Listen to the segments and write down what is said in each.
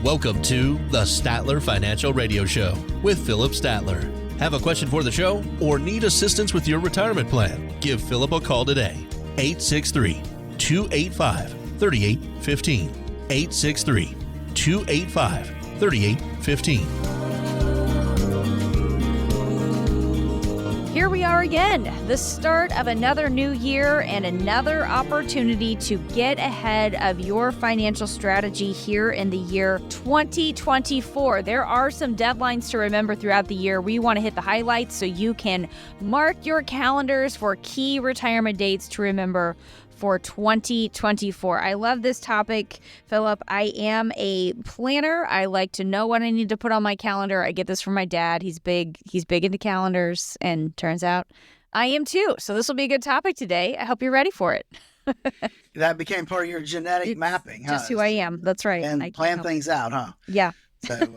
Welcome to the Statler Financial Radio Show with Philip Statler. Have a question for the show or need assistance with your retirement plan? Give Philip a call today. 863-285-3815. 863-285-3815. Here we are again, the start of another new year and another opportunity to get ahead of your financial strategy here in the year 2024. There are some deadlines to remember throughout the year. We want to hit the highlights so you can mark your calendars for key retirement dates to remember for 2024. I love this topic, Philip. I am a planner. I like to know what I need to put on my calendar. I get this from my dad. He's big into calendars, and turns out I am too. So this will be a good topic today. I hope you're ready for it. That became part of your genetic mapping, huh? Just who I am. That's right. And I plan things out, huh? Yeah. So,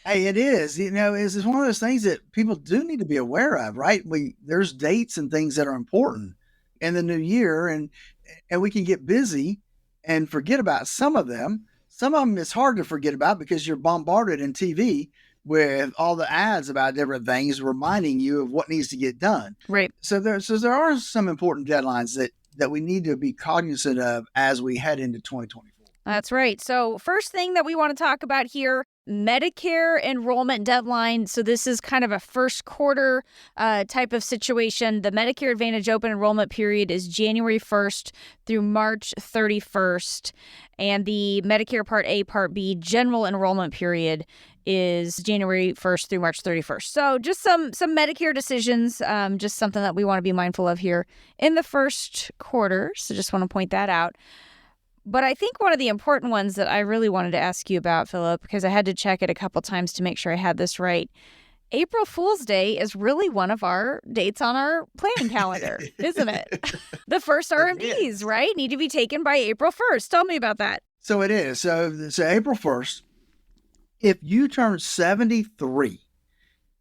hey, it is. It's one of those things that people do need to be aware of, right? There's dates and things that are important in the new year, and we can get busy and forget about some of them. Some of them it's hard to forget about because you're bombarded in TV with all the ads about different things reminding you of what needs to get done. Right. So there are some important deadlines that we need to be cognizant of as we head into 2024. That's right. So first thing that we want to talk about here, Medicare enrollment deadline. So this is kind of a first quarter type of situation. The Medicare Advantage open enrollment period is January 1st through March 31st. And the Medicare Part A, Part B general enrollment period is January 1st through March 31st. So just some Medicare decisions, just something that we want to be mindful of here in the first quarter. So just want to point that out. But I think one of the important ones that I really wanted to ask you about, Philip, because I had to check it a couple times to make sure I had this right. April Fool's Day is really one of our dates on our planning calendar, isn't it? The first RMDs, right, need to be taken by April 1st. Tell me about that. So it is. So April 1st, if you turn 73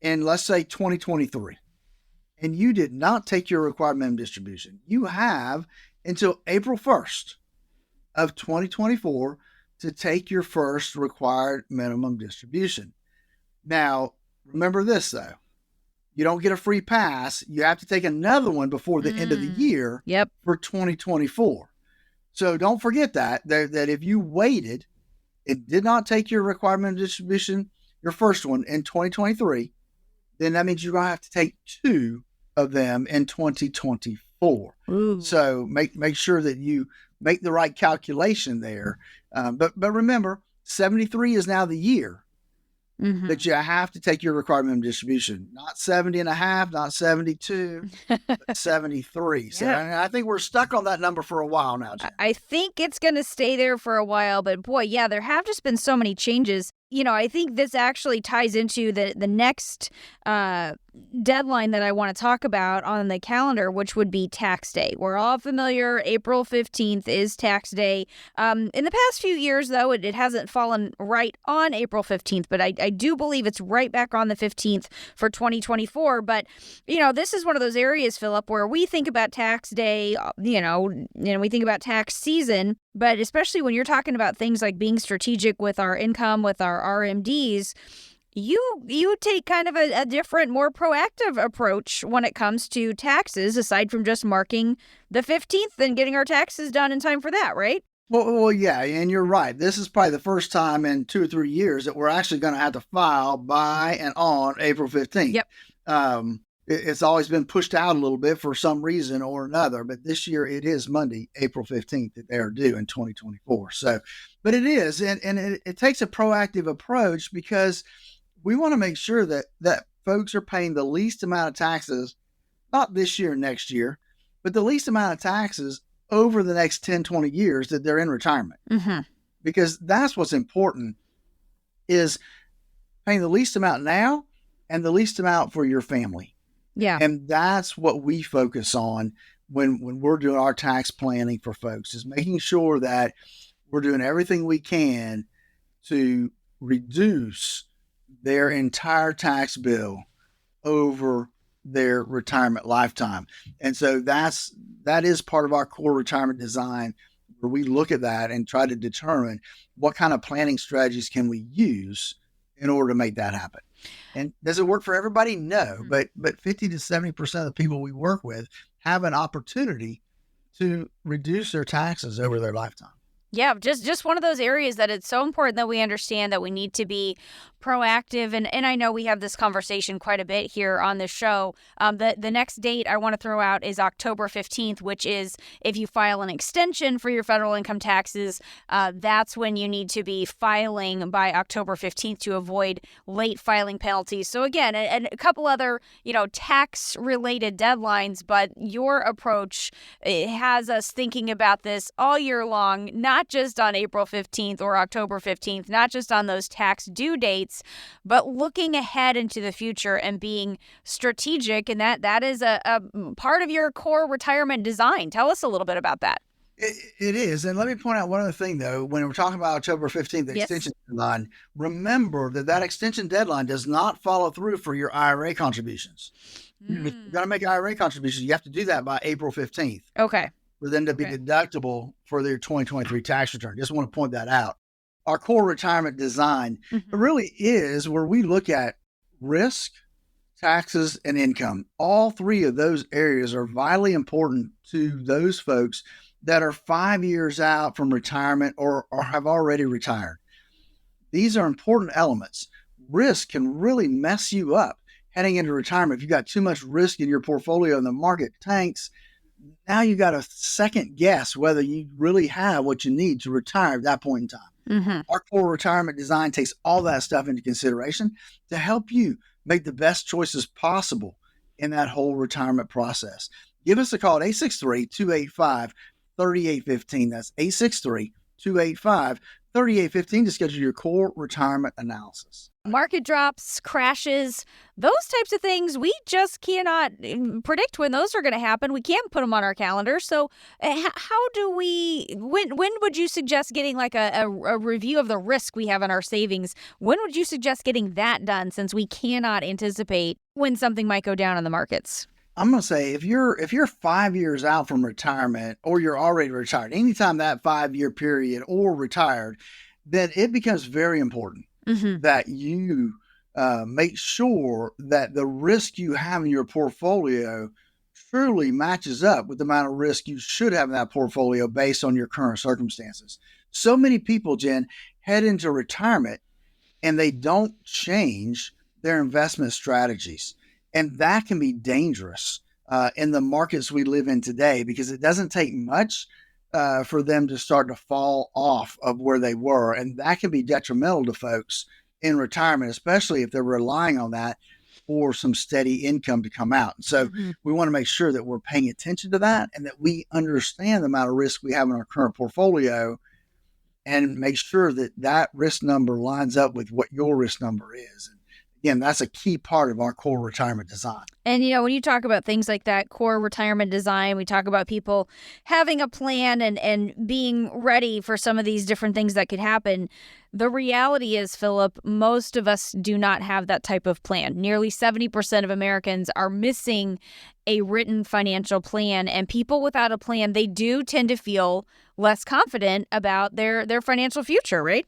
in, let's say, 2023, and you did not take your required minimum distribution, you have until April 1st of 2024 to take your first required minimum distribution. Now, remember this, though. You don't get a free pass. You have to take another one before the end of the year for 2024. So don't forget that if you waited and did not take your required minimum distribution, your first one in 2023, then that means you're going to have to take two of them in 2024. Ooh. So make sure that you make the right calculation there. But remember, 73 is now the year that you have to take your required minimum distribution. Not 70 and a half, not 72, but 73. So I think we're stuck on that number for a while now, Jen. I think it's going to stay there for a while. But boy, yeah, there have just been so many changes. I think this actually ties into the next deadline that I want to talk about on the calendar, which would be tax day. We're all familiar. April 15th is tax day. In the past few years, though, it hasn't fallen right on April 15th, but I do believe it's right back on the 15th for 2024. But, this is one of those areas, Philip, where we think about tax day, and we think about tax season, but especially when you're talking about things like being strategic with our income, with our RMDs, you take kind of a different, more proactive approach when it comes to taxes, aside from just marking the 15th and getting our taxes done in time for that, right? Well, yeah, and you're right. This is probably the first time in 2 or 3 years that we're actually going to have to file by and on April 15th. Yep. It's always been pushed out a little bit for some reason or another, but this year it is Monday, April 15th that they are due in 2024. So, but it is, and it takes a proactive approach because we want to make sure that folks are paying the least amount of taxes, not this year, next year, but the least amount of taxes over the next 10, 20 years that they're in retirement. Mm-hmm. Because that's what's important, is paying the least amount now and the least amount for your family. Yeah. And that's what we focus on when we're doing our tax planning for folks, is making sure that we're doing everything we can to reduce their entire tax bill over their retirement lifetime. And so that is part of our core retirement design where we look at that and try to determine what kind of planning strategies can we use in order to make that happen. And does it work for everybody? No, but 50 to 70% of the people we work with have an opportunity to reduce their taxes over their lifetime. Yeah, just one of those areas that it's so important that we understand that we need to be proactive. And I know we have this conversation quite a bit here on the show. The next date I want to throw out is October 15th, which is if you file an extension for your federal income taxes, that's when you need to be filing by October 15th to avoid late filing penalties. So again, and a couple other, tax related deadlines, but your approach has us thinking about this all year long, not just on April 15th or October 15th, not just on those tax due dates, but looking ahead into the future and being strategic. And that is a part of your core retirement design. Tell us a little bit about that. It is. And let me point out one other thing, though. When we're talking about October 15th, the extension deadline, remember that extension deadline does not follow through for your IRA contributions. If you're going to make IRA contributions, you have to do that by April 15th. Okay. For them to be deductible for their 2023 tax return. Just want to point that out. Our core retirement design really is where we look at risk, taxes, and income. All three of those areas are vitally important to those folks that are 5 years out from retirement or have already retired. These are important elements. Risk can really mess you up heading into retirement. If you've got too much risk in your portfolio and the market tanks, now you got to second guess whether you really have what you need to retire at that point in time. Our core retirement design takes all that stuff into consideration to help you make the best choices possible in that whole retirement process. Give us a call at 863-285-3815. That's 863-285-3815 to schedule your core retirement analysis. Market drops, crashes, those types of things, we just cannot predict when those are going to happen. We can't put them on our calendar. So how do we, when would you suggest getting like a review of the risk we have in our savings? When would you suggest getting that done, since we cannot anticipate when something might go down in the markets? I'm going to say if you're 5 years out from retirement, or you're already retired, anytime that 5-year period or retired, then it becomes very important that you make sure that the risk you have in your portfolio truly matches up with the amount of risk you should have in that portfolio based on your current circumstances. So many people, Jen, head into retirement and they don't change their investment strategies. And that can be dangerous in the markets we live in today, because it doesn't take much for them to start to fall off of where they were. And that can be detrimental to folks in retirement, especially if they're relying on that for some steady income to come out. So we want to make sure that we're paying attention to that and that we understand the amount of risk we have in our current portfolio, and make sure that that risk number lines up with what your risk number is. Again, that's a key part of our core retirement design. And, when you talk about things like that, core retirement design, we talk about people having a plan and being ready for some of these different things that could happen. The reality is, Philip, most of us do not have that type of plan. Nearly 70% of Americans are missing a written financial plan. And people without a plan, they do tend to feel less confident about their financial future, right?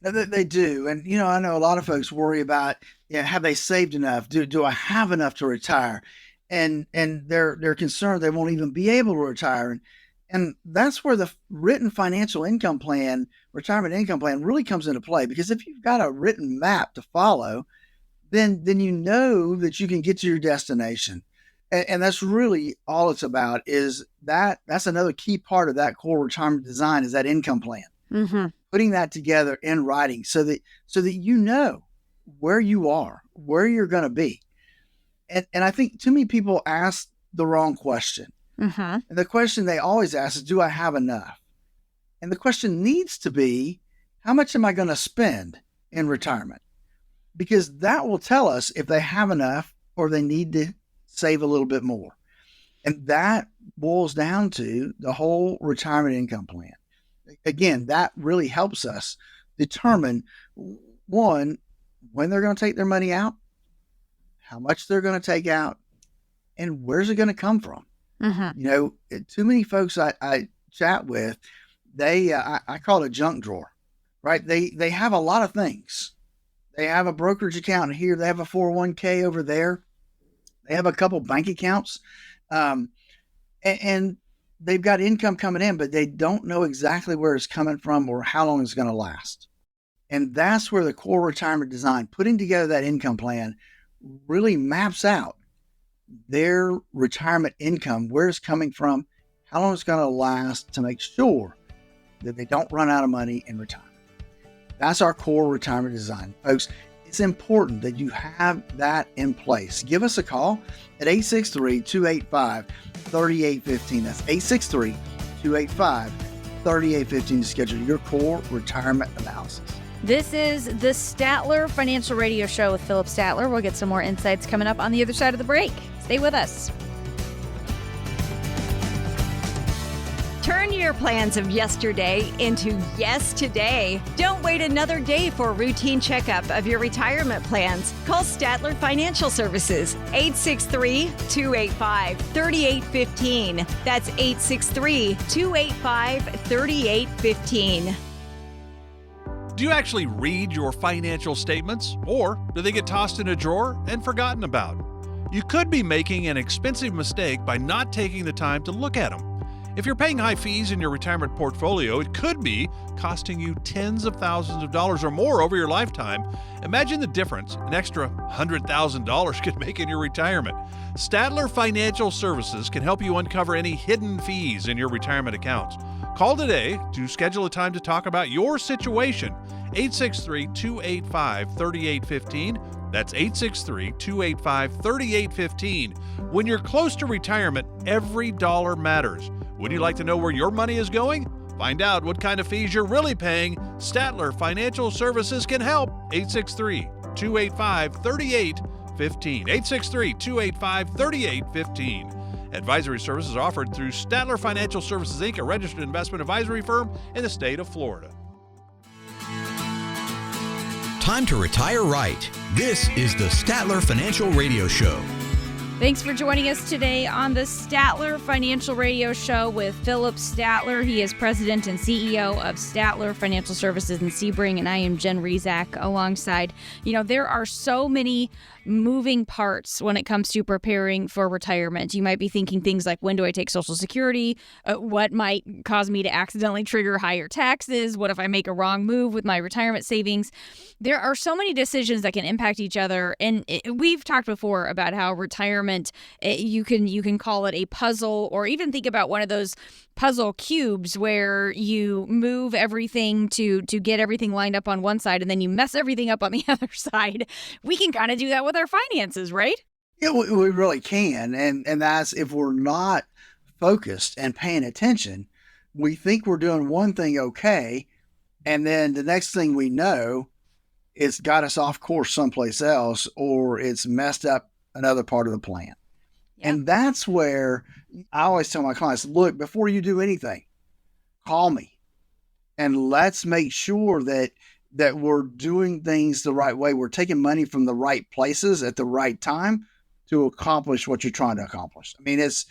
They do. And, I know a lot of folks worry about, have they saved enough? Do I have enough to retire? And they're concerned they won't even be able to retire. And that's where the written financial income plan, retirement income plan, really comes into play. Because if you've got a written map to follow, then you know that you can get to your destination. And that's really all it's about, is that's another key part of that core retirement design, is that income plan. Putting that together in writing so that you know where you are, where you're going to be. And I think too many people ask the wrong question. And the question they always ask is, do I have enough? And the question needs to be, how much am I going to spend in retirement? Because that will tell us if they have enough or they need to save a little bit more. And that boils down to the whole retirement income plan. Again, that really helps us determine, one, when they're going to take their money out, how much they're going to take out, and where's it going to come from. Too many folks I chat with, I call it a junk drawer, right? They have a lot of things. They have a brokerage account here. They have a 401k over there. They have a couple bank accounts, and they've got income coming in, but they don't know exactly where it's coming from or how long it's going to last. And that's where the core retirement design, putting together that income plan, really maps out their retirement income, where it's coming from, how long it's going to last, to make sure that they don't run out of money in retirement. That's our core retirement design, folks. It's important that you have that in place. Give us a call at 863-285-3815. That's 863-285-3815 to schedule your core retirement analysis. This is the Statler Financial Radio Show with Philip Statler. We'll get some more insights coming up on the other side of the break. Stay with us. Turn your plans of yesterday into yes today. Don't wait another day for a routine checkup of your retirement plans. Call Statler Financial Services, 863-285-3815. That's 863-285-3815. Do you actually read your financial statements, or do they get tossed in a drawer and forgotten about? You could be making an expensive mistake by not taking the time to look at them. If you're paying high fees in your retirement portfolio, it could be costing you tens of thousands of dollars or more over your lifetime. Imagine the difference an extra $100,000 could make in your retirement. Statler Financial Services can help you uncover any hidden fees in your retirement accounts. Call today to schedule a time to talk about your situation. 863-285-3815. That's 863-285-3815. When you're close to retirement, every dollar matters. Would you like to know where your money is going? Find out what kind of fees you're really paying. Statler Financial Services can help. 863-285-3815. 863-285-3815. Advisory services offered through Statler Financial Services, Inc., a registered investment advisory firm in the state of Florida. Time to retire right. This is the Statler Financial Radio Show. Thanks for joining us today on the Statler Financial Radio Show with Philip Statler. He is president and CEO of Statler Financial Services in Sebring, and I am Jen Rezac alongside. There are so many moving parts when it comes to preparing for retirement. You might be thinking things like, when do I take Social Security? What might cause me to accidentally trigger higher taxes? What if I make a wrong move with my retirement savings? There are so many decisions that can impact each other. And we've talked before about how retirement, you can call it a puzzle, or even think about one of those puzzle cubes where you move everything to get everything lined up on one side and then you mess everything up on the other side. We can kind of do that with our finances, right? Yeah, we really can. And that's, if we're not focused and paying attention, we think we're doing one thing okay, and then the next thing we know, it's got us off course someplace else, or it's messed up another part of the plan. Yeah. And that's where I always tell my clients, look, before you do anything, call me and let's make sure that we're doing things the right way. We're taking money from the right places at the right time to accomplish what you're trying to accomplish. I mean, it's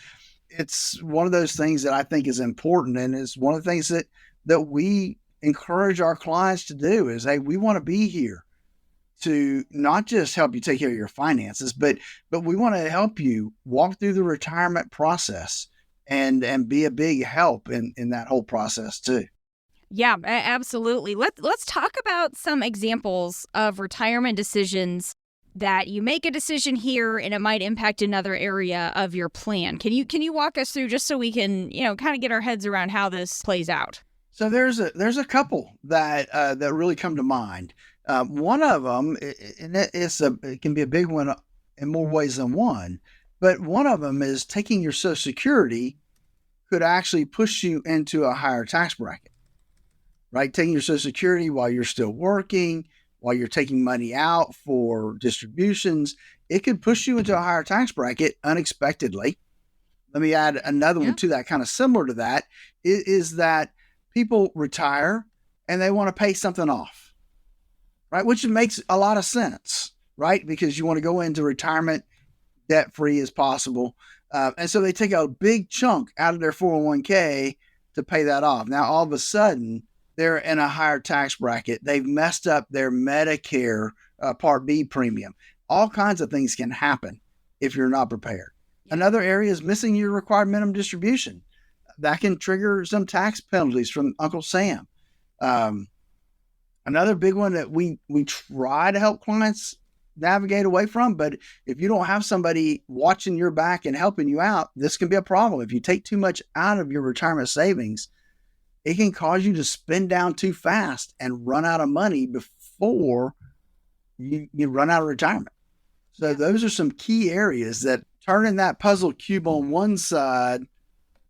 one of those things that I think is important, and it's one of the things that we encourage our clients to do is, hey, we want to be here to not just help you take care of your finances, but we want to help you walk through the retirement process and be a big help in that whole process too. Yeah, absolutely. Let's talk about some examples of retirement decisions that you make a decision here and it might impact another area of your plan. Can you walk us through, just so we can, kind of get our heads around how this plays out? So there's a couple that really come to mind. One of them, and it can be a big one in more ways than one, but one of them is taking your Social Security could actually push you into a higher tax bracket, right? Taking your Social Security while you're still working, while you're taking money out for distributions, it could push you into a higher tax bracket unexpectedly. Let me add another one to that, kind of similar to that, is that people retire and they want to pay something off, right? Which makes a lot of sense, right? Because you want to go into retirement debt-free as possible. And so they take a big chunk out of their 401k to pay that off. Now, all of a sudden, they're in a higher tax bracket. They've messed up their Medicare Part B premium. All kinds of things can happen if you're not prepared. Another area is missing your required minimum distribution. That can trigger some tax penalties from Uncle Sam. Another big one that we try to help clients navigate away from, but if you don't have somebody watching your back and helping you out, this can be a problem. If you take too much out of your retirement savings, it can cause you to spend down too fast and run out of money before you run out of retirement. So those are some key areas that turning that puzzle cube on one side,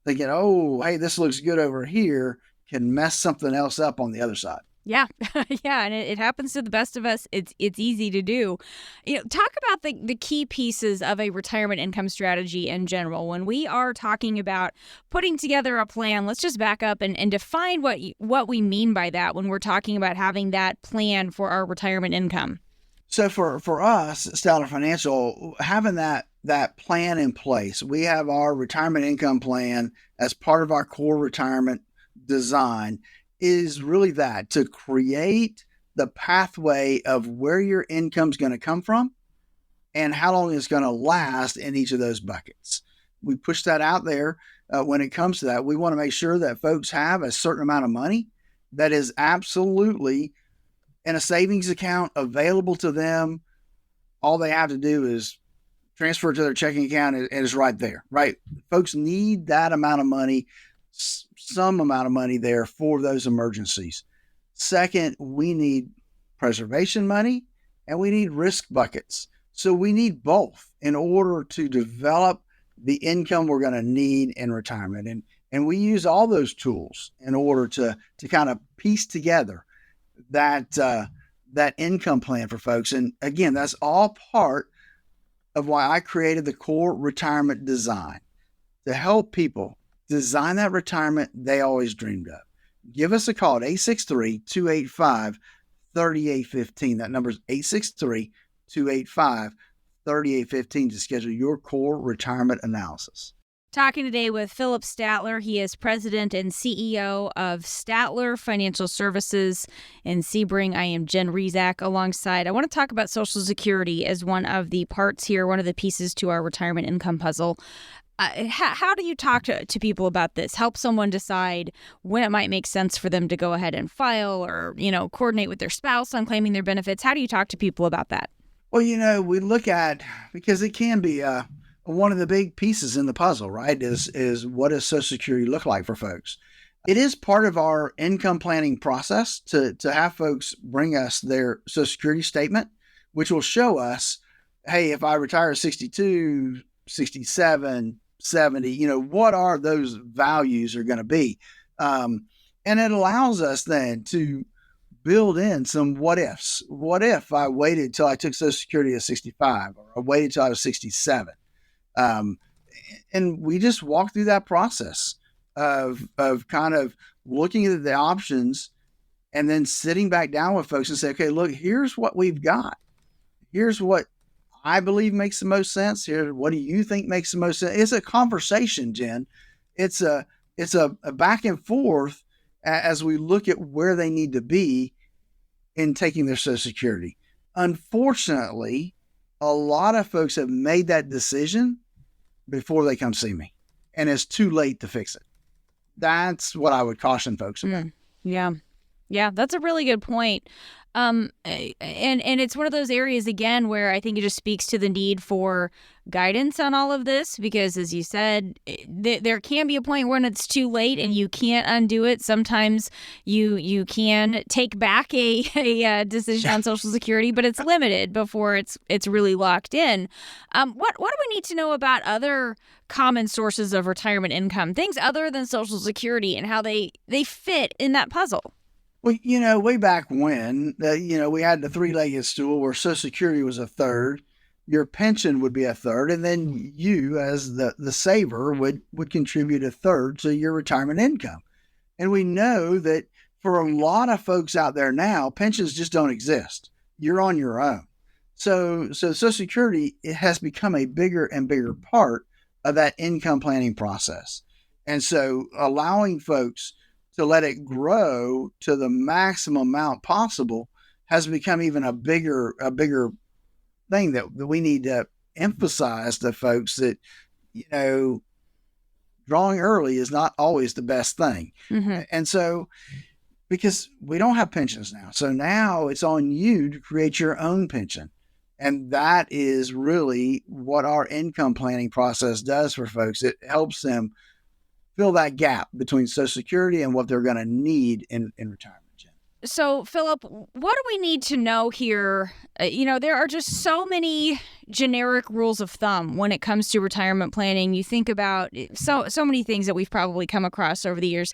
thinking, oh, hey, this looks good over here, can mess something else up on the other side. Yeah. Yeah. And it happens to the best of us. It's easy to do. Talk about the key pieces of a retirement income strategy in general. When we are talking about putting together a plan, let's just back up and define what we mean by that when we're talking about having that plan for our retirement income. So for us, Statler Financial, having that plan in place, we have our retirement income plan as part of our core retirement design, is really that, to create the pathway of where your income's going to come from and how long it's going to last in each of those buckets. We push that out there. When it comes to that, we want to make sure that folks have a certain amount of money that is absolutely in a savings account available to them. All they have to do is transfer it to their checking account and it's right there, right? Folks need that amount of money, some amount of money there for those emergencies. Second, we need preservation money and we need risk buckets. So we need both in order to develop the income we're going to need in retirement. And we use all those tools in order to kind of piece together that income plan for folks. And again, that's all part of why I created the core retirement design, to help people design that retirement they always dreamed of. Give us a call at 863-285-3815. That number is 863-285-3815 to schedule your core retirement analysis. Talking today with Philip Statler. He is president and CEO of Statler Financial Services in Sebring. I am Jen Rezac alongside. I want to talk about Social Security as one of the parts here, one of the pieces to our retirement income puzzle. How do you talk to people about this? Help someone decide when it might make sense for them to go ahead and file or, coordinate with their spouse on claiming their benefits. How do you talk to people about that? Well, we look at, because it can be one of the big pieces in the puzzle, right, is what does Social Security look like for folks? It is part of our income planning process to have folks bring us their Social Security statement, which will show us, hey, if I retire at 62, 67, 70, what are those values are going to be? And it allows us then to build in some what ifs. What if I waited till I took Social Security at 65 or I waited till I was 67? And we just walk through that process of kind of looking at the options and then sitting back down with folks and say, okay, look, here's what we've got. Here's what I believe makes the most sense. Here, what do you think makes the most sense? It's a conversation, Jen. It's a back and forth as we look at where they need to be in taking their Social Security. Unfortunately, a lot of folks have made that decision before they come see me, and it's too late to fix it. That's what I would caution folks about. Yeah, that's a really good point. And it's one of those areas, again, where I think it just speaks to the need for guidance on all of this, because as you said, there can be a point when it's too late and you can't undo it. Sometimes you can take back a decision on Social Security, but it's limited before it's really locked in. What do we need to know about other common sources of retirement income, things other than Social Security, and how they fit in that puzzle? Well, way back when, we had the three-legged stool where Social Security was a third, your pension would be a third, and then you as the saver would contribute a third to your retirement income. And we know that for a lot of folks out there now, pensions just don't exist. You're on your own. So Social Security, it has become a bigger and bigger part of that income planning process. And so allowing folks to let it grow to the maximum amount possible has become even a bigger thing that we need to emphasize to folks that, drawing early is not always the best thing. Mm-hmm. And so, because we don't have pensions now, so now it's on you to create your own pension. And that is really what our income planning process does for folks. It helps them fill that gap between Social Security and what they're going to need in retirement. So, Philip, what do we need to know here? There are just so many generic rules of thumb when it comes to retirement planning. You think about so many things that we've probably come across over the years.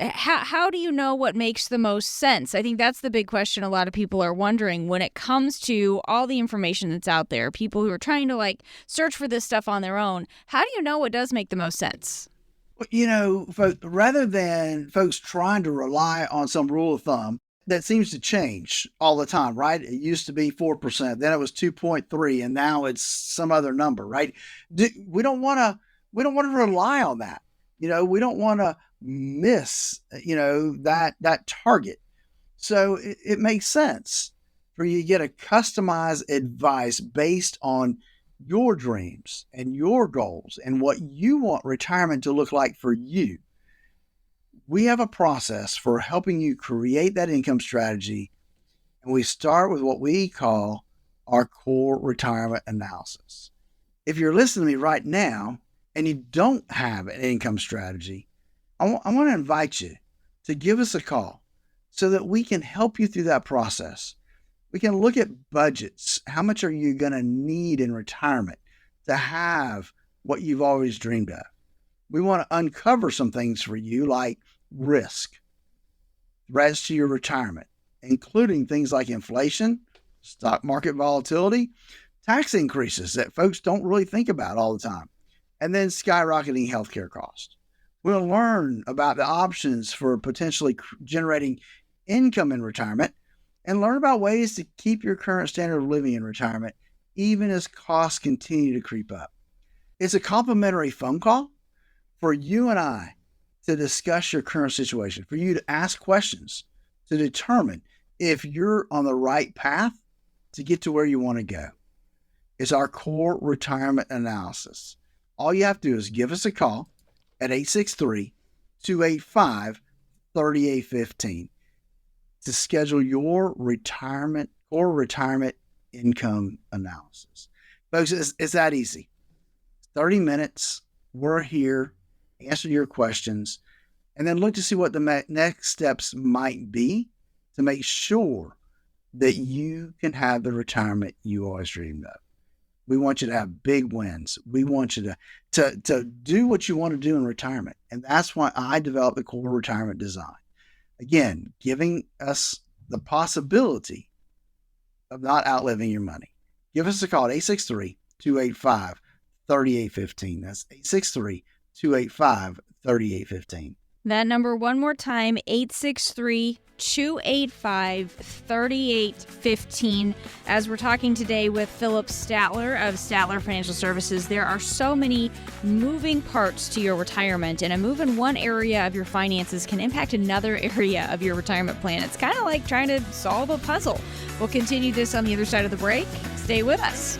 How do you know what makes the most sense? I think that's the big question a lot of people are wondering when it comes to all the information that's out there. People who are trying to search for this stuff on their own. How do you know what does make the most sense? Rather than folks trying to rely on some rule of thumb that seems to change all the time, right? It used to be 4%, then it was 2.3, and now it's some other number, right? We don't want to rely on that. We don't want to miss, that target. So it makes sense for you to get a customized advice based on your dreams and your goals and what you want retirement to look like for you. We have a process for helping you create that income strategy, and we start with what we call our core retirement analysis. If you're listening to me right now and you don't have an income strategy, I want to invite you to give us a call so that we can help you through that process. We can look at budgets. How much are you going to need in retirement to have what you've always dreamed of? We want to uncover some things for you like risk, threats to your retirement, including things like inflation, stock market volatility, tax increases that folks don't really think about all the time, and then skyrocketing healthcare costs. We'll learn about the options for potentially generating income in retirement and learn about ways to keep your current standard of living in retirement, even as costs continue to creep up. It's a complimentary phone call for you and I to discuss your current situation, for you to ask questions to determine if you're on the right path to get to where you want to go. It's our core retirement analysis. All you have to do is give us a call at 863-285-3815 to schedule your core retirement income analysis. Folks, it's that easy. 30 minutes. We're here, answer your questions, and then look to see what the next steps might be to make sure that you can have the retirement you always dreamed of. We want you to have big wins. We want you to do what you want to do in retirement. And that's why I developed the core retirement design. Again, giving us the possibility of not outliving your money. Give us a call at 863-285-3815. That's 863-285-3815. That number one more time, 863-285-3815. As we're talking today with Philip Statler of Statler Financial Services, there are so many moving parts to your retirement, and a move in one area of your finances can impact another area of your retirement plan. It's kind of like trying to solve a puzzle. We'll continue this on the other side of the break. Stay with us.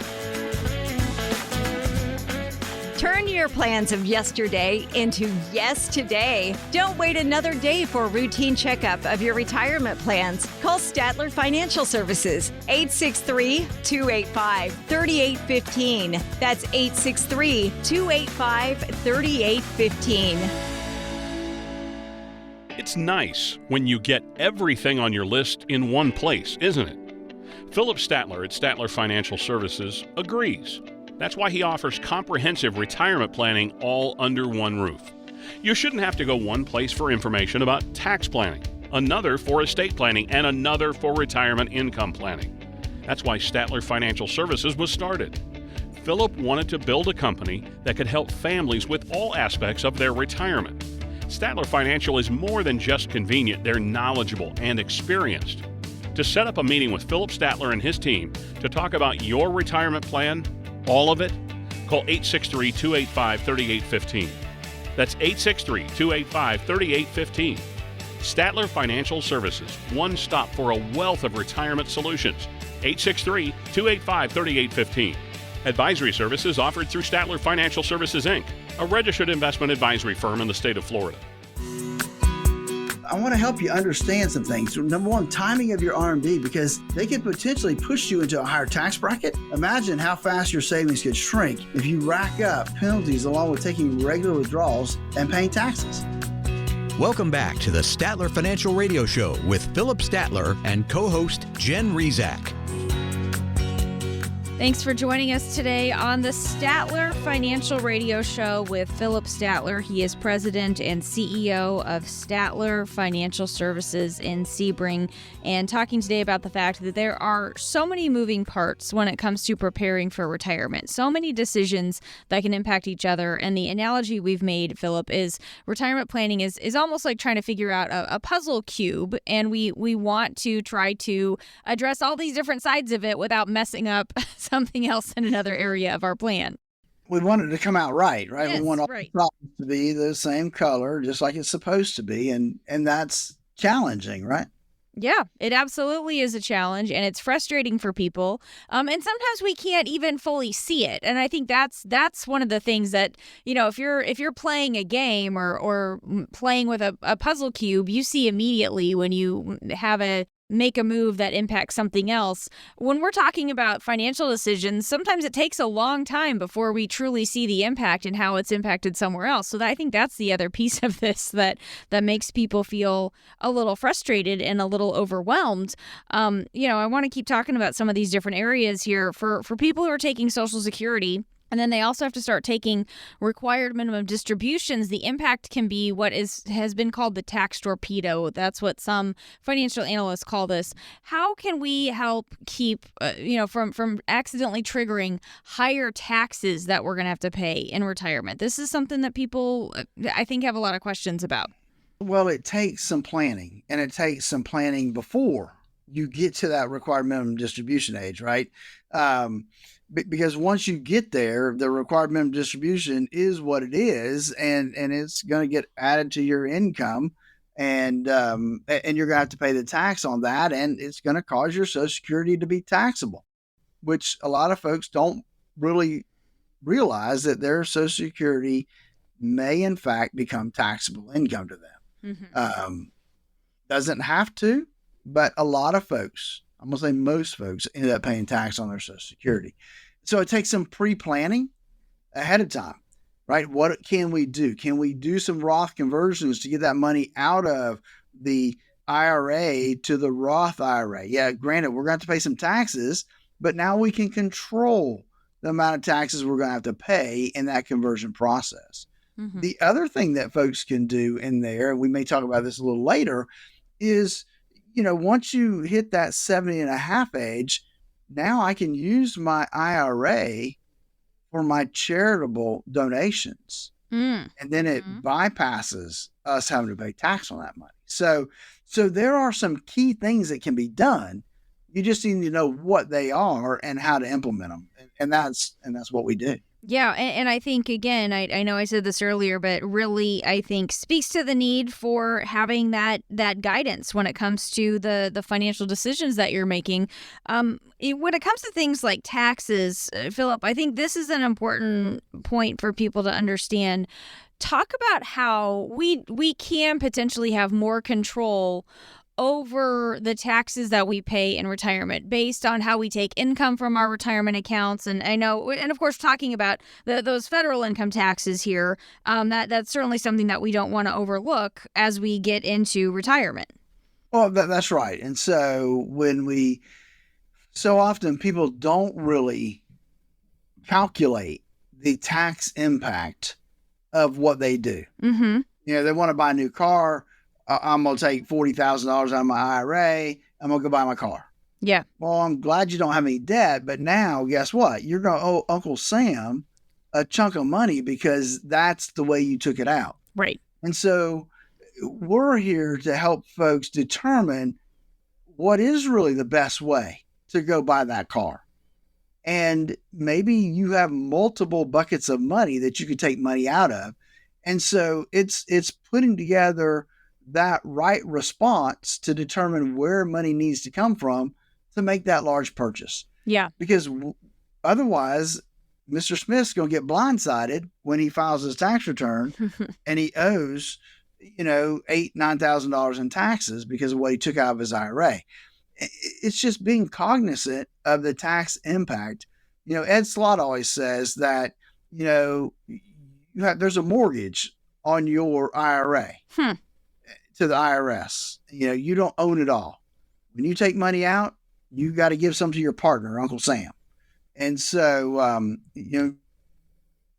Turn your plans of yesterday into yes today. Don't wait another day for a routine checkup of your retirement plans. Call Statler Financial Services, 863-285-3815. That's 863-285-3815. It's nice when you get everything on your list in one place, isn't it? Philip Statler at Statler Financial Services agrees. That's why he offers comprehensive retirement planning all under one roof. You shouldn't have to go one place for information about tax planning, another for estate planning, and another for retirement income planning. That's why Statler Financial Services was started. Philip wanted to build a company that could help families with all aspects of their retirement. Statler Financial is more than just convenient, they're knowledgeable and experienced. To set up a meeting with Philip Statler and his team to talk about your retirement plan, all of it, call 863-285-3815. That's 863-285-3815. Statler Financial Services, one stop for a wealth of retirement solutions. 863-285-3815. Advisory services offered through Statler Financial Services, Inc., a registered investment advisory firm in the state of Florida. I want to help you understand some things. Number one, timing of your RMD, because they could potentially push you into a higher tax bracket. Imagine how fast your savings could shrink if you rack up penalties along with taking regular withdrawals and paying taxes. Welcome back to the Statler Financial Radio Show with Philip Statler and co-host Jen Rezac. Thanks for joining us today on the Statler Financial Radio Show with Philip Statler. He is president and CEO of Statler Financial Services in Sebring, and talking today about the fact that there are so many moving parts when it comes to preparing for retirement, so many decisions that can impact each other. And the analogy we've made, Philip, is retirement planning is almost like trying to figure out a puzzle cube, and we want to try to address all these different sides of it without messing up something else in another area of our plan. We want it to come out right? Yes, We want all right. the problems to be the same color, just like it's supposed to be. And that's challenging, right? Yeah, it absolutely is a challenge, and it's frustrating for people. And sometimes we can't even fully see it. And I think that's one of the things that, if you're playing a game or playing with a puzzle cube, you see immediately when you make a move that impacts something else. When we're talking about financial decisions, sometimes it takes a long time before we truly see the impact and how it's impacted somewhere else. So I think that's the other piece of this that makes people feel a little frustrated and a little overwhelmed. I want to keep talking about some of these different areas here for people who are taking Social Security. And then they also have to start taking required minimum distributions. The impact can be what has been called the tax torpedo. That's what some financial analysts call this. How can we help keep, from accidentally triggering higher taxes that we're going to have to pay in retirement? This is something that people, I think, have a lot of questions about. Well, it takes some planning, and it takes some planning before you get to that required minimum distribution age, right? Because once you get there, the required minimum distribution is what it is, and it's going to get added to your income, and you're going to have to pay the tax on that, and it's going to cause your Social Security to be taxable, which a lot of folks don't really realize that their Social Security may in fact become taxable income to them. Mm-hmm. Doesn't have to, but a lot of folks, I'm going to say most folks, end up paying tax on their Social Security. So it takes some pre-planning ahead of time, right? What can we do? Can we do some Roth conversions to get that money out of the IRA to the Roth IRA? Yeah, granted, we're going to have to pay some taxes, but now we can control the amount of taxes we're going to have to pay in that conversion process. Mm-hmm. The other thing that folks can do in there, and we may talk about this a little later, is once you hit that 70 and a half age, now I can use my IRA for my charitable donations. And then it bypasses us having to pay tax on that money. So there are some key things that can be done. You just need to know what they are and how to implement them. And that's what we do. Yeah, and I think, again, I know I said this earlier, but really I think speaks to the need for having that guidance when it comes to the financial decisions that you're making. When it comes to things like taxes, Philip, I think this is an important point for people to understand. Talk about how we can potentially have more control over the taxes that we pay in retirement based on how we take income from our retirement accounts. And I know, and of course, talking about those federal income taxes here, that's certainly something that we don't want to overlook as we get into retirement. Well, that's right. And so so often people don't really calculate the tax impact of what they do. Mm-hmm. They want to buy a new car. I'm going to take $40,000 out of my IRA. I'm going to go buy my car. Yeah. Well, I'm glad you don't have any debt, but now guess what? You're going to owe Uncle Sam a chunk of money because that's the way you took it out. Right. And so we're here to help folks determine what is really the best way to go buy that car. And maybe you have multiple buckets of money that you could take money out of. And so it's putting together that right response to determine where money needs to come from to make that large purchase. Yeah. Because otherwise, Mr. Smith's going to get blindsided when he files his tax return and he owes, $8,000-9,000 in taxes because of what he took out of his IRA. It's just being cognizant of the tax impact. Ed Slott always says that, there's a mortgage on your IRA to the IRS. You don't own it all. When you take money out, you got to give some to your partner, Uncle Sam. And so,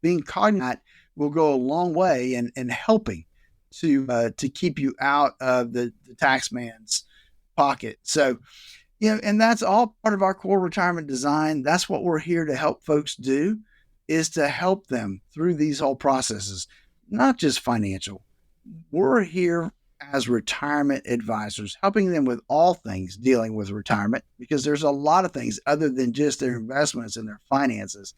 being cognizant will go a long way in helping to keep you out of the tax man's pocket. So, and that's all part of our core retirement design. That's what we're here to help folks do, is to help them through these whole processes, not just financial. We're here as retirement advisors, helping them with all things dealing with retirement, because there's a lot of things other than just their investments and their finances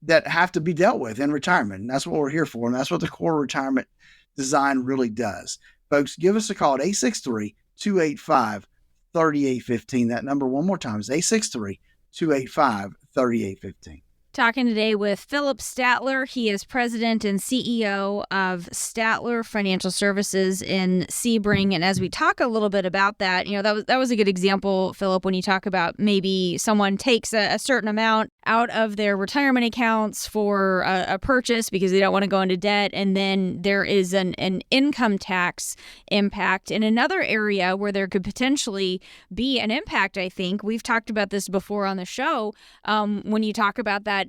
that have to be dealt with in retirement. And that's what we're here for. And that's what the core retirement design really does. Folks, give us a call at 863-285-3815. That number one more time is 863-285-3815. Talking today with Philip Statler. He is president and CEO of Statler Financial Services in Sebring. And as we talk a little bit about that, that was a good example, Philip, when you talk about maybe someone takes a certain amount out of their retirement accounts for a purchase because they don't want to go into debt. And then there is an income tax impact in another area where there could potentially be an impact, I think. We've talked about this before on the show. When you talk about that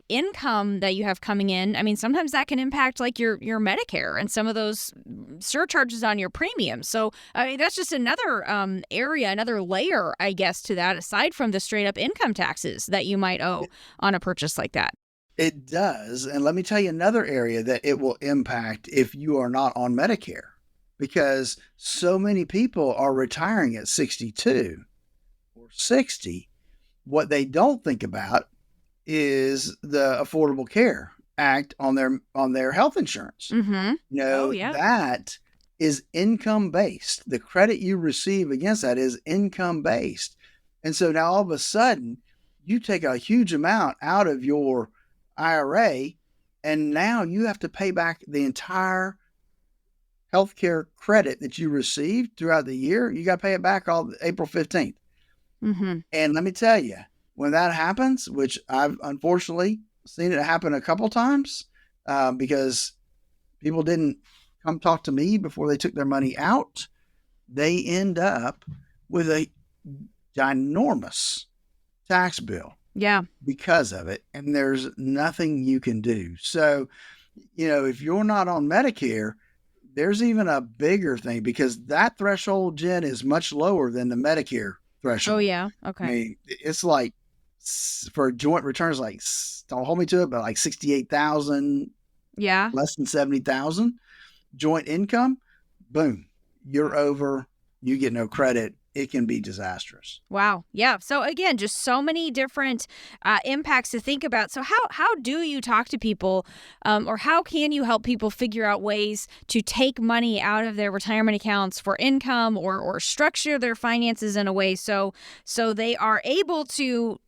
income that you have coming in, I mean, sometimes that can impact like your Medicare and some of those surcharges on your premium. So that's just another area, another layer, I guess, to that, aside from the straight up income taxes that you might owe on a purchase like that. It does. And let me tell you another area that it will impact if you are not on Medicare, because so many people are retiring at 62 or 60. What they don't think about is the Affordable Care Act on their health insurance. Mm-hmm. That is income based. The credit you receive against that is income based. And so now all of a sudden you take a huge amount out of your IRA and now you have to pay back the entire healthcare credit that you received throughout the year. You got to pay it back all April 15th. Mm-hmm. And let me tell you, when that happens, which I've unfortunately seen it happen a couple times, because people didn't come talk to me before they took their money out, they end up with a ginormous tax bill. Yeah. Because of it. And there's nothing you can do. So, if you're not on Medicare, there's even a bigger thing, because that threshold, Jen, is much lower than the Medicare threshold. Oh, yeah. Okay. I mean, it's like, for joint returns, like, don't hold me to it, but like 68,000, yeah, less than 70,000 joint income, boom, you're over, you get no credit. It can be disastrous. Wow. Yeah. So again, just so many different impacts to think about. So how do you talk to people, or how can you help people figure out ways to take money out of their retirement accounts for income, or structure their finances in a way so they are able to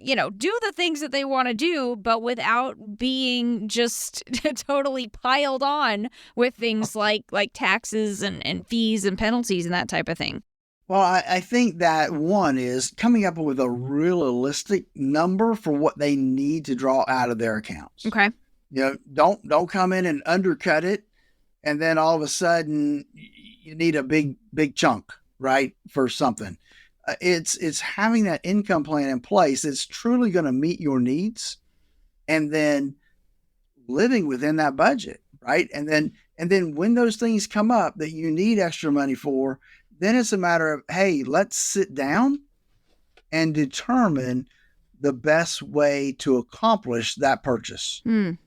do the things that they want to do, but without being just totally piled on with things like taxes and fees and penalties and that type of thing? Well, I think that one is coming up with a realistic number for what they need to draw out of their accounts. Okay. Don't come in and undercut it, and then all of a sudden you need a big chunk, right, for something. It's having that income plan in place that's truly going to meet your needs, and then living within that budget, right? And then when those things come up that you need extra money for, then it's a matter of, hey, let's sit down and determine the best way to accomplish that purchase. And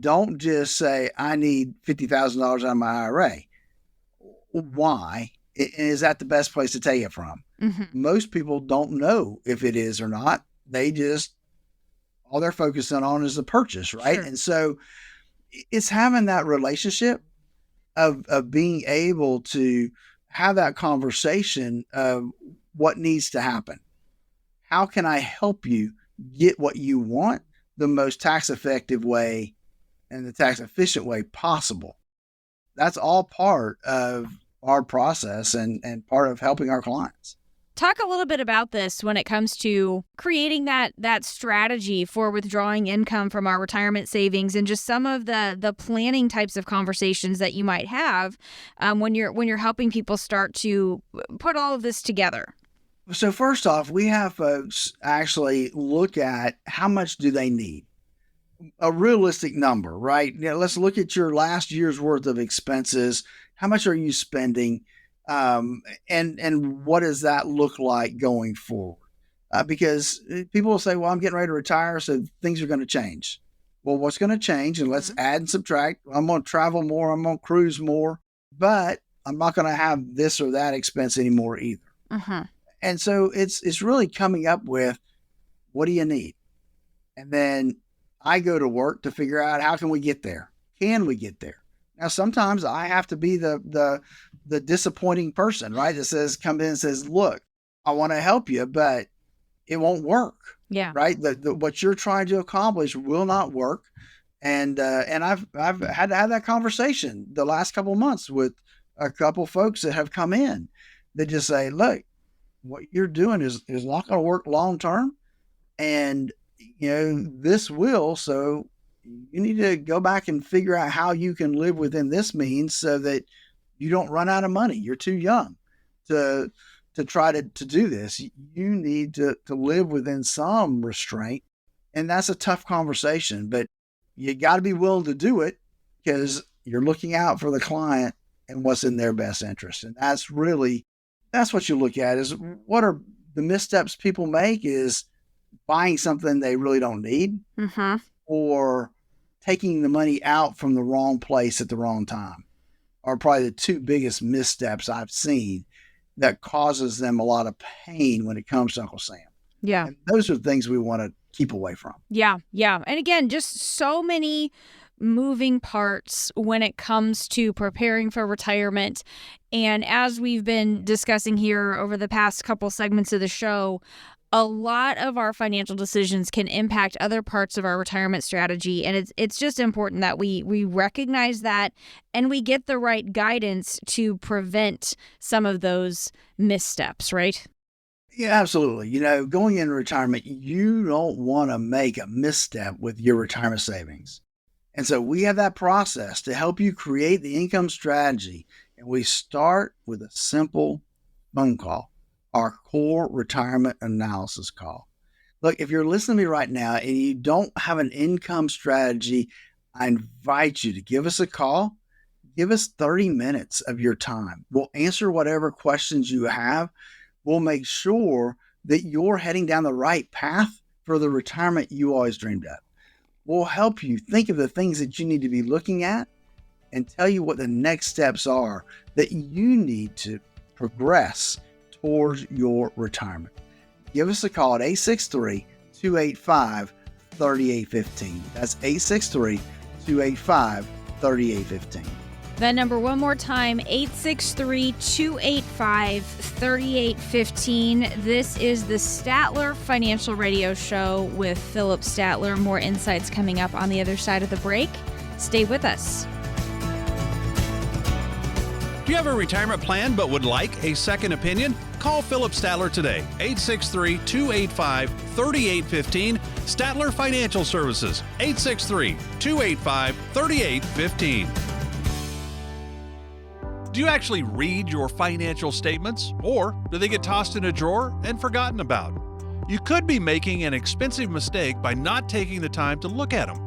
don't just say, I need $50,000 out of my IRA. Why? And is that the best place to take it from? Mm-hmm. Most people don't know if it is or not. They just, all they're focusing on is the purchase, right? Sure. And so it's having that relationship of being able to have that conversation of what needs to happen. How can I help you get what you want the most tax effective way and the tax efficient way possible? That's all part of our process and part of helping our clients. Talk a little bit about this when it comes to creating that strategy for withdrawing income from our retirement savings, and just some of the planning types of conversations that you might have when you're helping people start to put all of this together. So first off, we have folks actually look at how much do they need, a realistic number, right? Let's look at your last year's worth of expenses. How much are you spending? And what does that look like going forward? Because people will say, well, I'm getting ready to retire, so things are going to change. Well, what's going to change? And let's add and subtract. I'm going to travel more. I'm going to cruise more, but I'm not going to have this or that expense anymore either. And so it's really coming up with, what do you need? And then I go to work to figure out, how can we get there? Can we get there? Now, sometimes I have to be the disappointing person, right? That comes in and says, look, I want to help you, but it won't work. Yeah. Right. What you're trying to accomplish will not work. And I've had to have that conversation the last couple of months with a couple of folks that have come in that just say, look, what you're doing is not going to work long term. And, this will, so you need to go back and figure out how you can live within this means so that you don't run out of money. You're too young to try to do this. You need to live within some restraint. And that's a tough conversation, but you got to be willing to do it because you're looking out for the client and what's in their best interest. And that's what you look at is, what are the missteps people make is buying something they really don't need, or taking the money out from the wrong place at the wrong time, are probably the two biggest missteps I've seen that causes them a lot of pain when it comes to Uncle Sam. Yeah. And those are the things we want to keep away from. Yeah. And again, just so many moving parts when it comes to preparing for retirement. And as we've been discussing here over the past couple segments of the show, a lot of our financial decisions can impact other parts of our retirement strategy. And it's just important that we recognize that and we get the right guidance to prevent some of those missteps, right? Yeah, absolutely. Going into retirement, you don't want to make a misstep with your retirement savings. And so we have that process to help you create the income strategy. And we start with a simple phone call, our core retirement analysis call. Look, if you're listening to me right now and you don't have an income strategy, I invite you to give us a call. Give us 30 minutes of your time. We'll answer whatever questions you have. We'll make sure that you're heading down the right path for the retirement you always dreamed of. We'll help you think of the things that you need to be looking at and tell you what the next steps are that you need to progress towards your retirement. Give us a call at 863-285-3815. That's 863-285-3815. That number one more time, 863-285-3815. This is the Statler Financial Radio Show with Philip Statler. More insights coming up on the other side of the break. Stay with us. Do you have a retirement plan but would like a second opinion? Call Philip Statler today, 863-285-3815. Statler Financial Services, 863-285-3815. Do you actually read your financial statements, or do they get tossed in a drawer and forgotten about? You could be making an expensive mistake by not taking the time to look at them.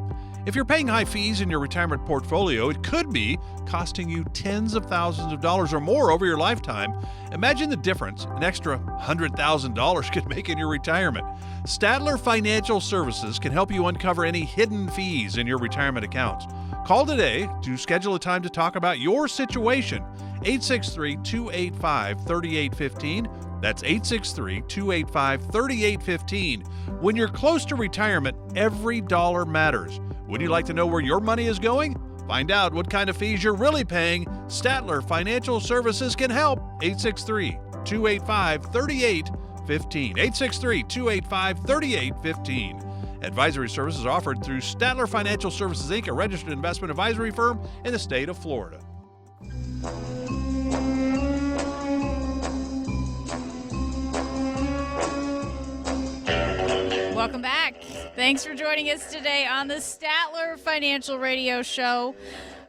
If you're paying high fees in your retirement portfolio, it could be costing you tens of thousands of dollars or more over your lifetime. Imagine the difference an extra $100,000 could make in your retirement. Statler Financial Services can help you uncover any hidden fees in your retirement accounts. Call today to schedule a time to talk about your situation. 863-285-3815. That's 863-285-3815. When you're close to retirement, every dollar matters. Would you like to know where your money is going? Find out what kind of fees you're really paying. Statler Financial Services can help. 863-285-3815. 863-285-3815. Advisory services offered through Statler Financial Services, Inc., a registered investment advisory firm in the state of Florida. Welcome back. Thanks for joining us today on the Statler Financial Radio Show.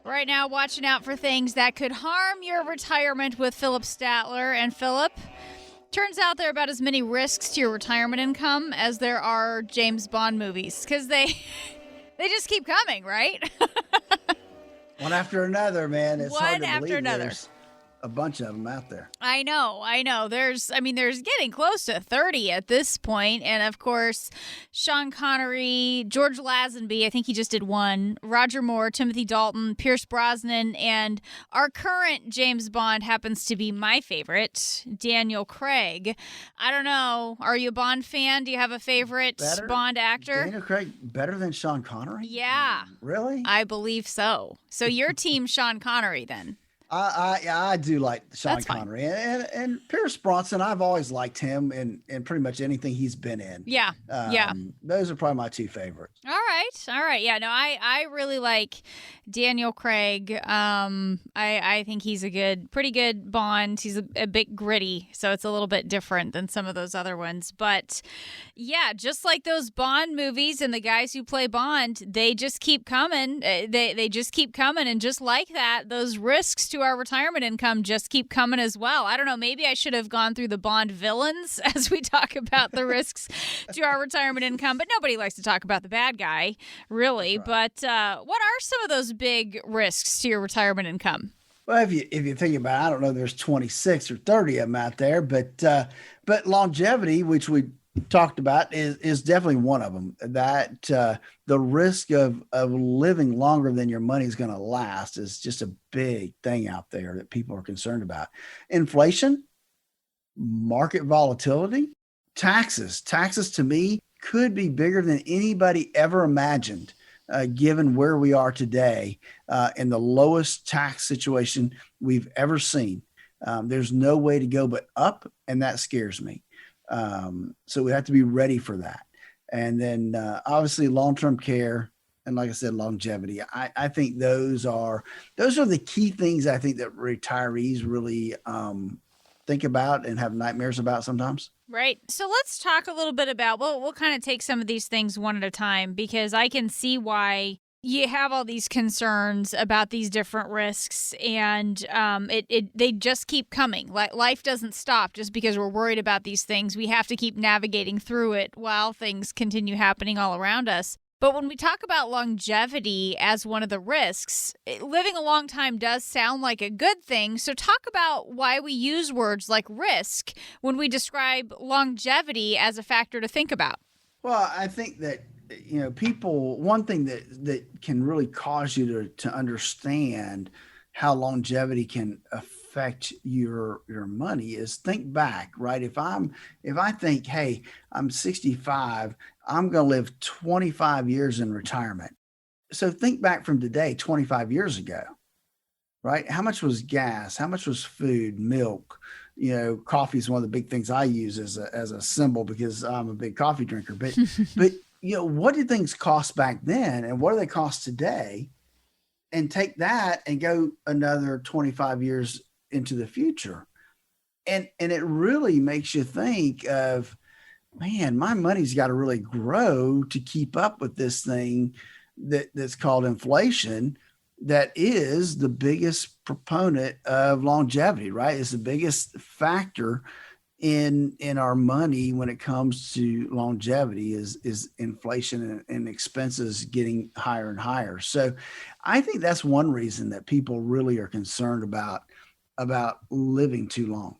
Right now, watching out for things that could harm your retirement with Philip Statler. And Philip, turns out there are about as many risks to your retirement income as there are James Bond movies, because they just keep coming, right? One after another, man. It's hard to One after believe another. there's a bunch of them out there. I know. There's getting close to 30 at this point. And of course, Sean Connery, George Lazenby, I think he just did one, Roger Moore, Timothy Dalton, Pierce Brosnan, and our current James Bond happens to be my favorite, Daniel Craig. I don't know. Are you a Bond fan? Do you have a favorite Bond actor? Daniel Craig better than Sean Connery? Yeah. Really? I believe so. So you're team Sean Connery then? I do like Sean That's fine. Connery and Pierce Brosnan. I've always liked him in pretty much anything he's been in. Yeah. Yeah. Those are probably my two favorites. All right. Yeah, no, I really like Daniel Craig. I think he's pretty good Bond. He's a bit gritty, so it's a little bit different than some of those other ones. But yeah, just like those Bond movies and the guys who play Bond, they just keep coming. They just keep coming, and just like that, those risks to our retirement income just keep coming as well. I don't know, maybe I should have gone through the Bond villains as we talk about the risks to our retirement income, but nobody likes to talk about the bad guy, really. Right. But what are some of those big risks to your retirement income? Well, if you think about it, I don't know, there's 26 or 30 of them out there, but longevity, which we talked about, is definitely one of them. That the risk of living longer than your money is going to last is just a big thing out there that people are concerned about. Inflation, market volatility, taxes to me could be bigger than anybody ever imagined, given where we are today in the lowest tax situation we've ever seen. There's no way to go but up, and that scares me. So we have to be ready for that. And then obviously long-term care, and like I said, longevity. I think those are the key things I think that retirees really think about and have nightmares about sometimes. Right. So let's talk a little bit about, we'll kind of take some of these things one at a time, because I can see why you have all these concerns about these different risks, and they just keep coming. Like, life doesn't stop just because we're worried about these things. We have to keep navigating through it while things continue happening all around us. But when we talk about longevity as one of the risks, living a long time does sound like a good thing. So talk about why we use words like risk when we describe longevity as a factor to think about. Well, I think that, people, one thing that can really cause you to understand how longevity can affect your money is think back, right? If I think, hey, I'm 65, I'm going to live 25 years in retirement. So think back from today, 25 years ago, right? How much was gas? How much was food, milk? Coffee is one of the big things I use as a symbol because I'm a big coffee drinker. But what did things cost back then, and what do they cost today? And take that and go another 25 years into the future, and it really makes you think of, man, my money's got to really grow to keep up with this thing that's called inflation. That is the biggest proponent of longevity, right? It's the biggest factor in our money when it comes to longevity is inflation and expenses getting higher and higher. So I think that's one reason that people really are concerned about living too long.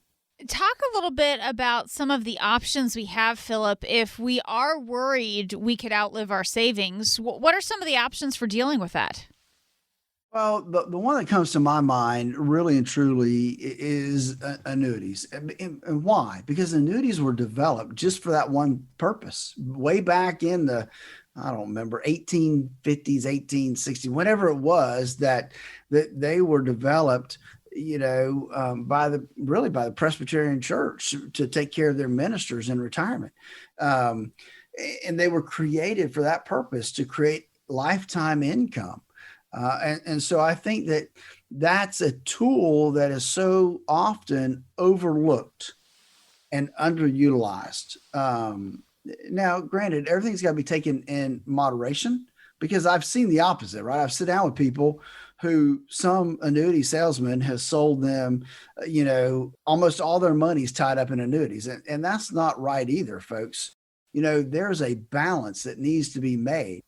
Talk a little bit about some of the options we have, Philip, if we are worried we could outlive our savings. What are some of the options for dealing with that? Well, the one that comes to my mind really and truly is annuities. And why? Because annuities were developed just for that one purpose. Way back in the I don't remember, 1850s, 1860s, whenever it was that they were developed, by the Presbyterian Church to take care of their ministers in retirement. And they were created for that purpose, to create lifetime income. And so I think that that's a tool that is so often overlooked and underutilized. Now, granted, everything's got to be taken in moderation, because I've seen the opposite, right? I've sat down with people who some annuity salesman has sold them, almost all their money's tied up in annuities. And that's not right either, folks. There's a balance that needs to be made.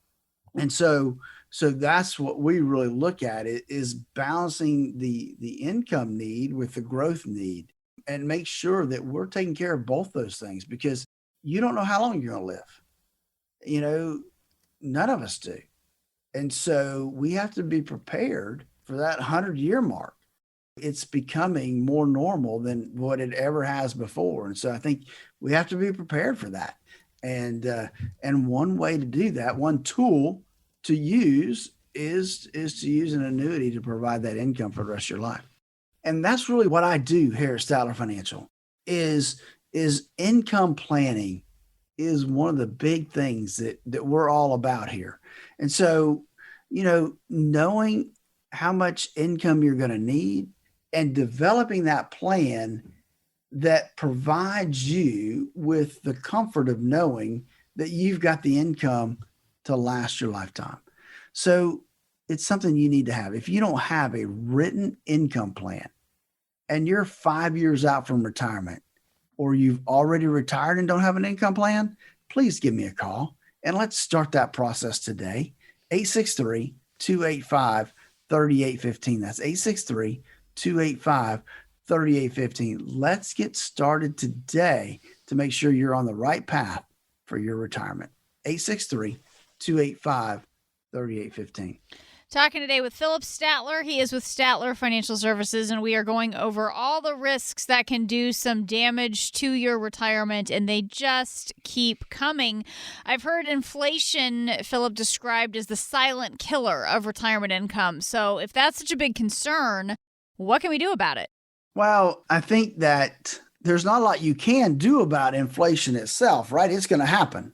And so that's what we really look at, is balancing the income need with the growth need, and make sure that we're taking care of both those things, because you don't know how long you're going to live. None of us do. And so we have to be prepared for that 100-year mark. It's becoming more normal than what it ever has before. And so I think we have to be prepared for that. And one way to do that, one tool to use is to use an annuity to provide that income for the rest of your life. And that's really what I do here at Statler Financial is income planning is one of the big things that we're all about here. And so, knowing how much income you're going to need and developing that plan that provides you with the comfort of knowing that you've got the income to last your lifetime. So it's something you need to have. If you don't have a written income plan and you're 5 years out from retirement, or you've already retired and don't have an income plan, please give me a call and let's start that process today. 863-285-3815. That's 863-285-3815. Let's get started today to make sure you're on the right path for your retirement. 863-285-3815. Talking today with Philip Statler. He is with Statler Financial Services, and we are going over all the risks that can do some damage to your retirement, and they just keep coming. I've heard inflation, Philip, described as the silent killer of retirement income. So if that's such a big concern, what can we do about it? Well, I think that there's not a lot you can do about inflation itself, right? It's going to happen.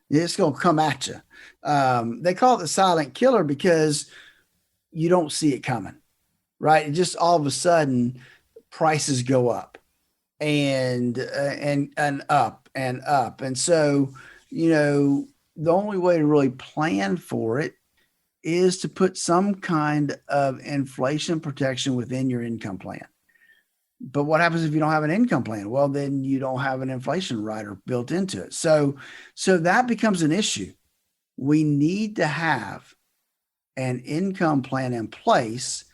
It's going to come at you. They call it the silent killer because you don't see it coming, right? It just all of a sudden prices go up and up and up. And so, the only way to really plan for it is to put some kind of inflation protection within your income plan. But what happens if you don't have an income plan? Well, then you don't have an inflation rider built into it. So that becomes an issue. We need to have an income plan in place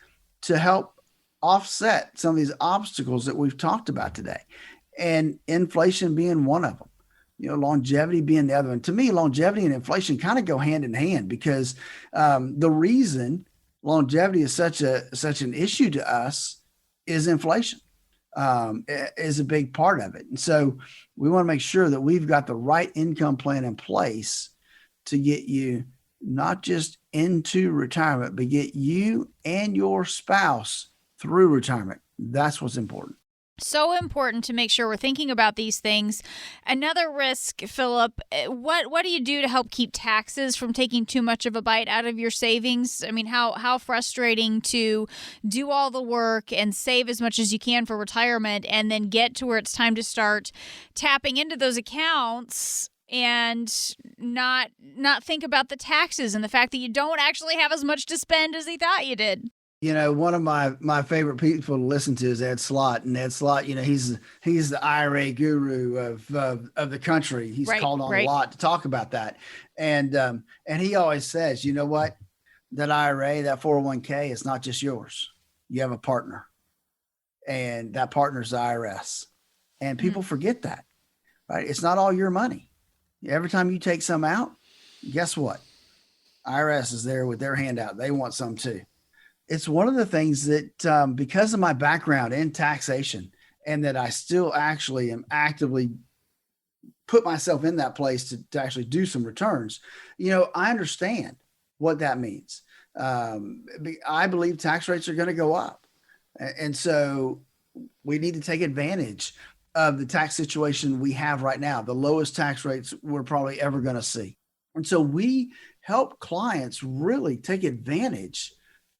to help offset some of these obstacles that we've talked about today, and inflation being one of them. Longevity being the other one. To me, longevity and inflation kind of go hand in hand, because the reason longevity is such an issue to us is inflation. Is a big part of it. And so we want to make sure that we've got the right income plan in place to get you not just into retirement, but get you and your spouse through retirement. That's what's important. So important to make sure we're thinking about these things. Another risk, Philip, what do you do to help keep taxes from taking too much of a bite out of your savings? I mean, how frustrating to do all the work and save as much as you can for retirement, and then get to where it's time to start tapping into those accounts and not think about the taxes and the fact that you don't actually have as much to spend as you thought you did. One of my favorite people to listen to is Ed Slott, and Ed Slott, he's the IRA guru of the country. He's called on a lot to talk about that, and he always says, you know what, that IRA, that 401k, is not just yours. You have a partner, and that partner's the IRS, and people forget that, right? It's not all your money. Every time you take some out, guess what? IRS is there with their hand out. They want some too. It's one of the things that because of my background in taxation, and that I still actually am actively put myself in that place to actually do some returns. I understand what that means. I believe tax rates are going to go up. And so we need to take advantage of the tax situation we have right now, the lowest tax rates we're probably ever going to see. And so we help clients really take advantage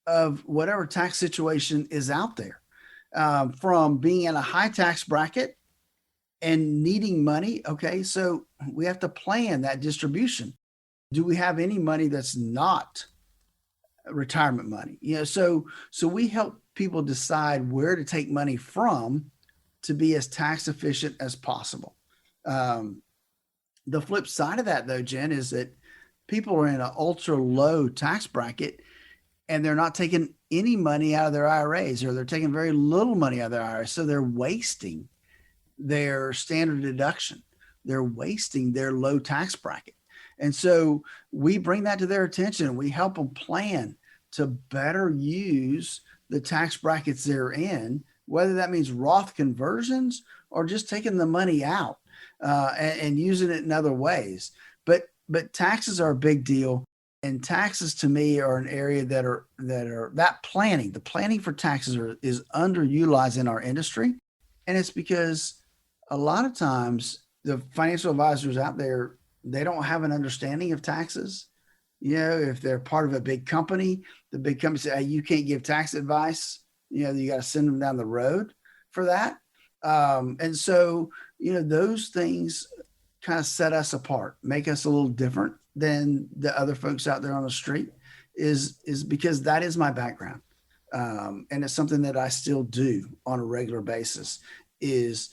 of whatever tax situation is out there, from being in a high tax bracket and needing money. Okay, so we have to plan that distribution. Do we have any money that's not retirement money? So we help people decide where to take money from to be as tax efficient as possible. The flip side of that, though, Jen, is that people are in an ultra low tax bracket and they're not taking any money out of their IRAs, or they're taking very little money out of their IRAs. So they're wasting their standard deduction. They're wasting their low tax bracket. And so we bring that to their attention. We help them plan to better use the tax brackets they're in, whether that means Roth conversions or just taking the money out and using it in other ways. But taxes are a big deal. And taxes to me are an area that planning, the planning for taxes is underutilized in our industry. And it's because a lot of times the financial advisors out there, they don't have an understanding of taxes. If they're part of a big company, the big company say, hey, you can't give tax advice. You got to send them down the road for that. And so, those things kind of set us apart, make us a little different than the other folks out there on the street, is because that is my background. And it's something that I still do on a regular basis, is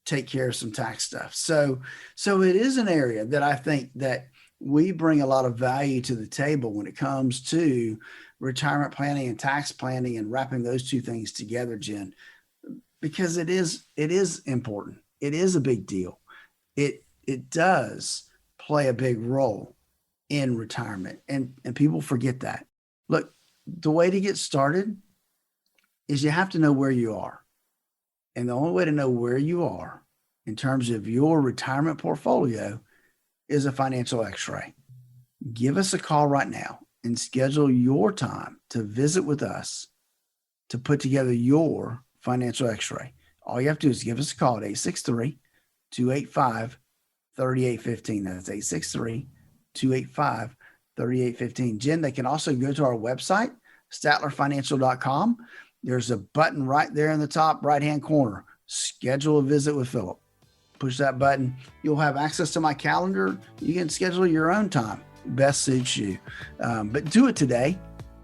take care of some tax stuff. So it is an area that I think that we bring a lot of value to the table when it comes to retirement planning and tax planning, and wrapping those two things together, Jen, because it is important. It is a big deal. It does play a big role in retirement, and people forget that. Look, the way to get started is you have to know where you are. And the only way to know where you are in terms of your retirement portfolio is a financial x-ray. Give us a call right now and schedule your time to visit with us to put together your financial x-ray. All you have to do is give us a call at 863-285-3815. That's 863-285-3815. Jen, they can also go to our website, statlerfinancial.com. There's a button right there in the top right-hand corner, schedule a visit with Philip. Push that button. You'll have access to my calendar. You can schedule your own time. Best suits you. But do it today,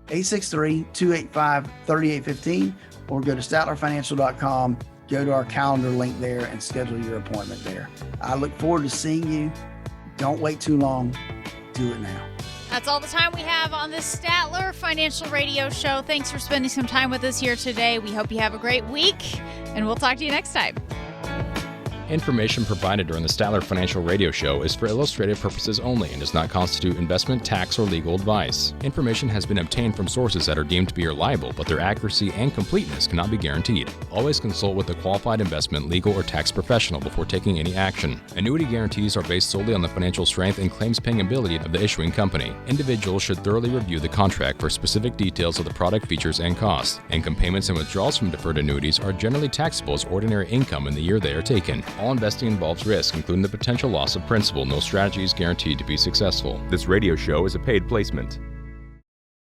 863-285-3815, or go to statlerfinancial.com, go to our calendar link there and schedule your appointment there. I look forward to seeing you. Don't wait too long. Do it now. That's all the time we have on this Statler Financial Radio Show. Thanks for spending some time with us here today. We hope you have a great week, and we'll talk to you next time. Information provided during the Statler Financial Radio Show is for illustrative purposes only and does not constitute investment, tax, or legal advice. Information has been obtained from sources that are deemed to be reliable, but their accuracy and completeness cannot be guaranteed. Always consult with a qualified investment, legal, or tax professional before taking any action. Annuity guarantees are based solely on the financial strength and claims-paying ability of the issuing company. Individuals should thoroughly review the contract for specific details of the product features and costs. Income payments and withdrawals from deferred annuities are generally taxable as ordinary income in the year they are taken. All investing involves risk, including the potential loss of principal. No strategy is guaranteed to be successful. This radio show is a paid placement.